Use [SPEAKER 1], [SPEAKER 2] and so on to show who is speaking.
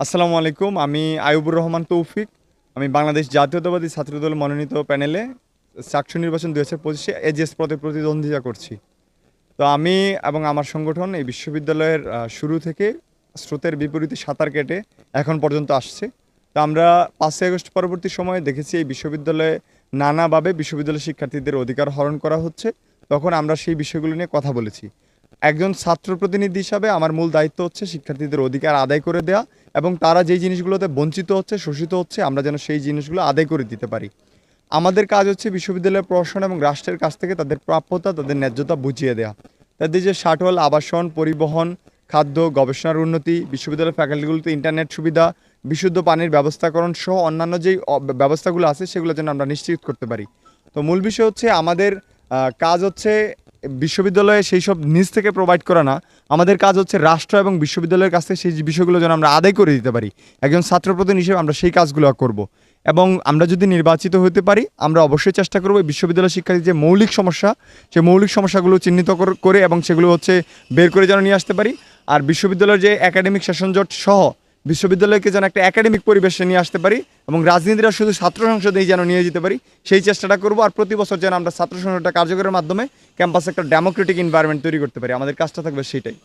[SPEAKER 1] আসসালামু আলাইকুম। আমি আইয়ুবুর রহমান তৌফিক। আমি বাংলাদেশ জাতীয়তাবাদী ছাত্রদল মনোনীত প্যানেলে চাকসু নির্বাচন ২০২৫-এ এজিএস পদে প্রতিদ্বন্দ্বিতা করছি। তো আমি এবং আমার সংগঠন এই বিশ্ববিদ্যালয়ের শুরু থেকে স্রোতের বিপরীতে সাঁতার কেটে এখন পর্যন্ত আসছে। তো আমরা ৫ই আগস্ট পরবর্তী সময়ে দেখেছি এই বিশ্ববিদ্যালয়ে নানাভাবে বিশ্ববিদ্যালয় শিক্ষার্থীদের অধিকার হরণ করা হচ্ছে। তখন আমরা সেই বিষয়গুলো নিয়ে কথা বলেছি। একজন ছাত্র প্রতিনিধি হিসাবে আমার মূল দায়িত্ব হচ্ছে শিক্ষার্থীদের অধিকার আদায় করে দেয়া এবং তারা যেই জিনিসগুলোতে বঞ্চিত হচ্ছে, শোষিত হচ্ছে, আমরা যেন সেই জিনিসগুলো আদায় করে দিতে পারি। আমাদের কাজ হচ্ছে বিশ্ববিদ্যালয়ের প্রশাসন এবং রাষ্ট্রের কাছ থেকে তাদের প্রাপ্যতা, তাদের ন্যায্যতা বুঝিয়ে দেয়া। তাদের যে শাটল, আবাসন, পরিবহন, খাদ্য, গবেষণার উন্নতি, বিশ্ববিদ্যালয়ের ফ্যাকাল্টিগুলোতে ইন্টারনেট সুবিধা, বিশুদ্ধ পানির ব্যবস্থাকরণ সহ অন্যান্য যেই ব্যবস্থাগুলো আছে সেগুলো যেন আমরা নিশ্চিত করতে পারি। তো মূল বিষয় হচ্ছে আমাদের কাজ হচ্ছে বিশ্ববিদ্যালয়ে সেই সব নিজ থেকে প্রোভাইড করা না। আমাদের কাজ হচ্ছে রাষ্ট্র এবং বিশ্ববিদ্যালয়ের কাছ থেকে সেই বিষয়গুলো যেন আমরা আদায় করে দিতে পারি। একজন ছাত্র প্রতিনিধি হিসেবে আমরা সেই কাজগুলো করব। এবং আমরা যদি নির্বাচিত হতে পারি আমরা অবশ্যই চেষ্টা করব এই বিশ্ববিদ্যালয় শিক্ষার্থীর যে মৌলিক সমস্যা, সেই মৌলিক সমস্যাগুলো চিহ্নিত করে এবং সেগুলো হচ্ছে বের করে যেন নিয়ে আসতে পারি। আর বিশ্ববিদ্যালয়ের যে একাডেমিক সেশন জট সহ বিশ্ববিদ্যালয়কে যেন একটা একাডেমিক পরিবেশে নিয়ে আসতে পারি এবং রাজনীতিটা শুধু ছাত্র সংসদেই যেন নিয়ে যেতে পারি সেই চেষ্টাটা করব। আর প্রতি বছর যেন আমরা ছাত্র সংসদটা কার্যকরের মাধ্যমে ক্যাম্পাসে একটা ডেমোক্রেটিক এনভায়রনমেন্ট তৈরি করতে পারি। আমাদের কাজটা থাকবে সেইটাই।